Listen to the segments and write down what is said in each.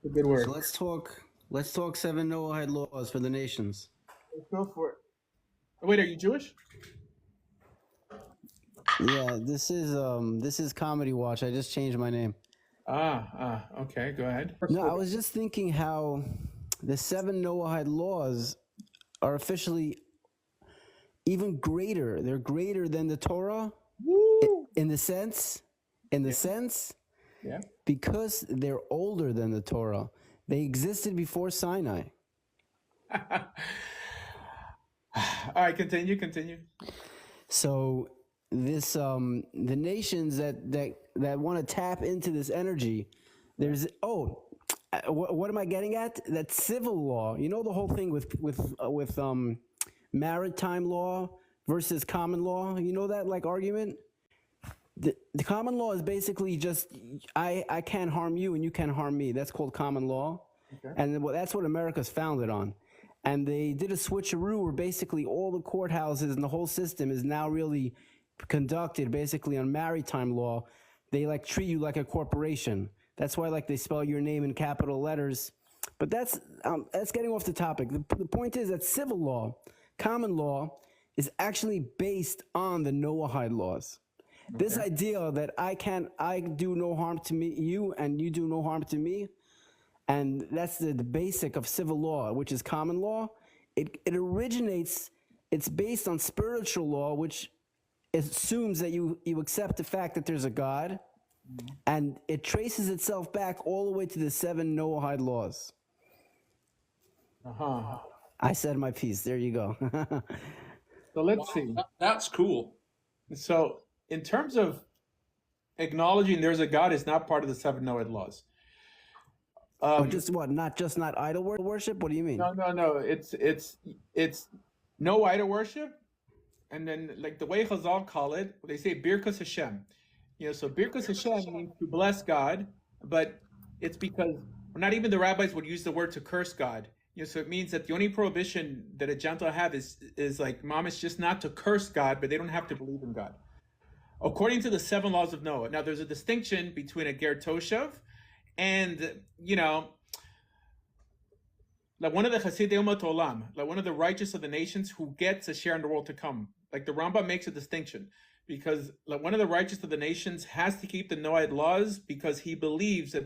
A good word. So let's talk seven Noahide laws for the nations. Let's go for it. Oh, wait, are you Jewish? Yeah, this is Comedy Watch. I just changed my name. Okay, go ahead. No, I was just thinking how the seven Noahide laws are officially even greater. They're greater than the Torah Woo! in the sense, Yeah. because they're older than the Torah. They existed before Sinai. All right, continue. So this the nations that want to tap into this energy, there's what am I getting at? That civil law. You know the whole thing with maritime law versus common law. You know that like argument. The common law is basically just I can't harm you and you can't harm me. That's called common law, Okay. and that's what America's founded on. And they did a switcheroo where basically all the courthouses and the whole system is now really conducted basically on maritime law. They like treat you like a corporation. That's why like they spell your name in capital letters. But that's getting off the topic. The point is that civil law, common law, is actually based on the Noahide laws. This idea that I do no harm to you, and you do no harm to me, and that's the basic of civil law, which is common law. It originates. It's based on spiritual law, which assumes that you accept the fact that there's a God, and it traces itself back all the way to the seven Noahide laws. I said my piece. There you go. So let's see. That's cool. So in terms of acknowledging there's a God is not part of the seven Noahide laws. Just what? Not idol worship? What do you mean? No. It's no idol worship, and then like the way Chazal call it, they say Birkas Hashem. So Birkas Hashem means to bless God, but it's because not even the rabbis would use the word to curse God. So it means that the only prohibition that a Gentile have is like mamish just not to curse God, but they don't have to believe in God. According to the seven laws of Noah. Now there's a distinction between a ger toshav and like one of the Chasidei Umat Olam, like one of the righteous of the nations who gets a share in the world to come. Like the Rambam makes a distinction because like one of the righteous of the nations has to keep the Noahide laws because he believes that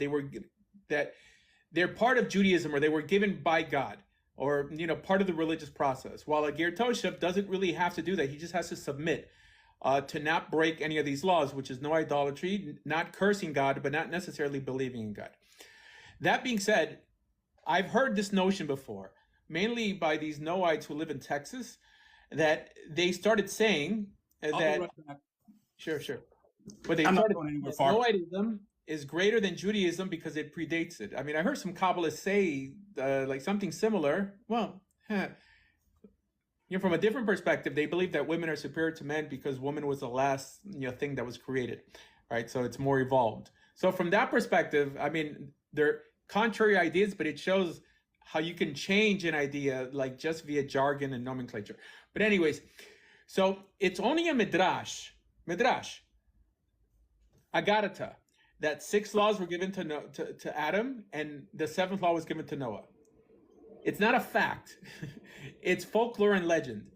they're part of Judaism or they were given by God or part of the religious process. While a ger toshav doesn't really have to do that; he just has to submit to not break any of these laws, which is no idolatry, not cursing God, but not necessarily believing in God. That being said, I've heard this notion before, mainly by these Noahites who live in Texas, that they started saying I'll that. be right back. Sure. But they I'm not started going anywhere that far. Noahidism is greater than Judaism because it predates it. I mean, I heard some Kabbalists say like something similar. Well, from a different perspective, they believe that women are superior to men because woman was the last thing that was created, right? So it's more evolved. So from that perspective, I mean, they're contrary ideas, but it shows how you can change an idea like just via jargon and nomenclature. But anyways, so it's only a midrash, Agarata, that 6 laws were given to Adam and the 7th law was given to Noah. It's not a fact. It's folklore and legend.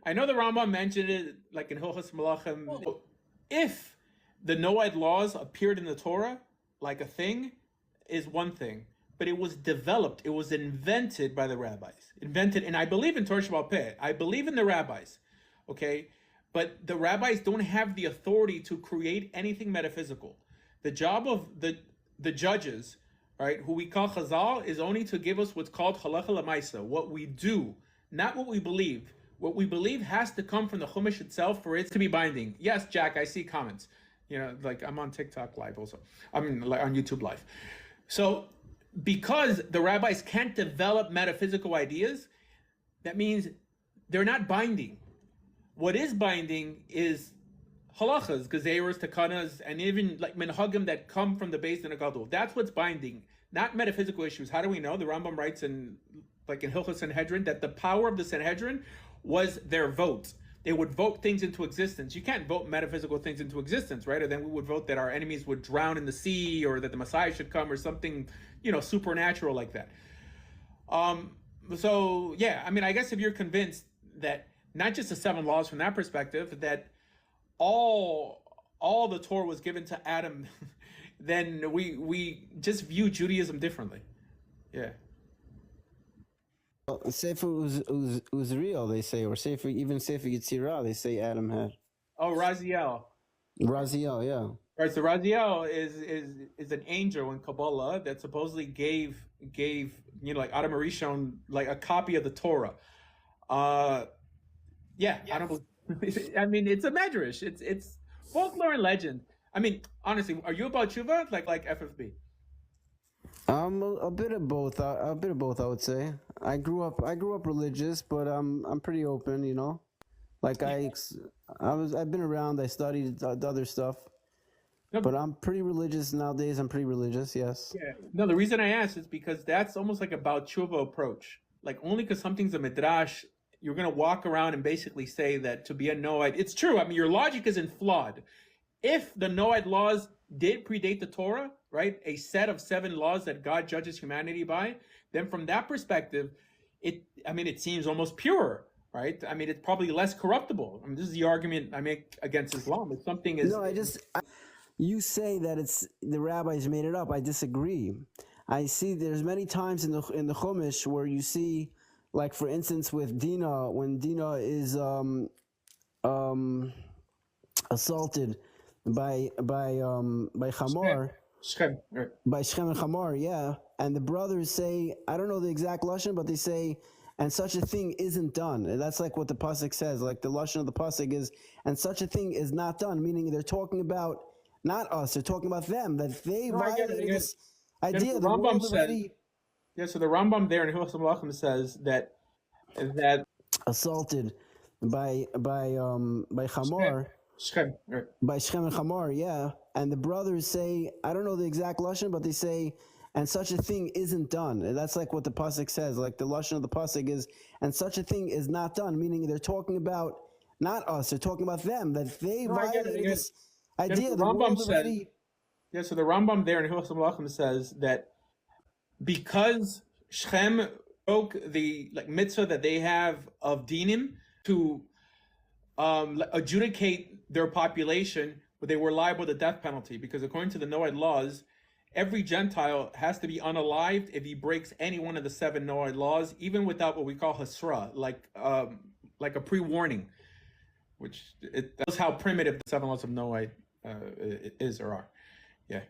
I know the Rambam mentioned it like in Hilchos Malachim. If the Noahide laws appeared in the Torah like a thing, is one thing. But it was developed, it was invented by the rabbis. And I believe in Torah Sheba'al Peh. I believe in the rabbis, okay? But the rabbis don't have the authority to create anything metaphysical. The job of the judges, right, who we call Chazal, is only to give us what's called halacha l'maisa, what we do, not what we believe. What we believe has to come from the Chumash itself for it to be binding. Yes, Jack, I see comments. Like I'm on TikTok live also. I mean, like on YouTube live. So because the rabbis can't develop metaphysical ideas, that means they're not binding. What is binding is halachas, gezeros, takanas, and even like minhagim that come from the Beis Din HaGadol. That's what's binding, not metaphysical issues. How do we know? The Rambam writes in Hilchos Sanhedrin that the power of the Sanhedrin was their vote. they would vote things into existence. You can't vote metaphysical things into existence, right? Or then we would vote that our enemies would drown in the sea, or that the Messiah should come, or something, supernatural like that. So yeah, I mean, I guess if you're convinced that not just the seven laws from that perspective, that all the Torah was given to Adam, then we just view Judaism differently. Yeah. Sefer Uzriel, they say, or Sefer Yetzirah, they say Adam had. Oh, Raziel. Raziel, yeah. Right. So Raziel is an angel in Kabbalah that supposedly gave like Adam Arishon like a copy of the Torah. Yeah. Yes. I don't. I mean, it's a medrash. It's folklore and legend. I mean, honestly, are you about tshuva like FFB? A bit of both. A bit of both, I would say. I grew up religious, but I'm pretty open, Like I've been around. I studied other stuff, but I'm pretty religious nowadays. I'm pretty religious, yes. Yeah. No, the reason I asked is because that's almost like a Baal Tshuva approach. Like only because something's a midrash, you're gonna walk around and basically say that to be a Noahide. It's true. I mean, your logic isn't flawed. If the Noahide laws did predate the Torah, right, a set of 7 laws that God judges humanity by, then from that perspective, it seems almost pure, right? I mean, it's probably less corruptible. I mean, this is the argument I make against Islam. If something is you say that it's the rabbis made it up. I disagree. I see there's many times in the Chumash where you see, like for instance with Dinah, when Dinah is assaulted by Hamor. Shechem, right. By Shechem and Hamor, yeah. And the brothers say, I don't know the exact lashon, but they say, and such a thing isn't done. And that's like what the pasuk says. Like the lashon of the pasuk is, and such a thing is not done. Meaning they're talking about not us. They're talking about them. That they violated this idea. The Rambam said. Yeah. So the Rambam there in Hilchos Malachim says that assaulted by Hamor. Shechem, right. By Shechem and Hamor, yeah. And the brothers say, I don't know the exact lashon, but they say, and such a thing isn't done. And that's like what the pasuk says. Like the lashon of the pasuk is, and such a thing is not done. Meaning they're talking about not us. They're talking about them. That they violated this idea. The Rambam said. Yeah. So the Rambam there in Hilchos Malachim says that because Shechem broke the mitzvah that they have of dinim to adjudicate their population, but they were liable to the death penalty, because according to the Noahide laws, every Gentile has to be unalived if he breaks any one of the 7 Noahide laws, even without what we call hasra, like a pre-warning, that's how primitive the 7 laws of Noahide is or are. Yeah.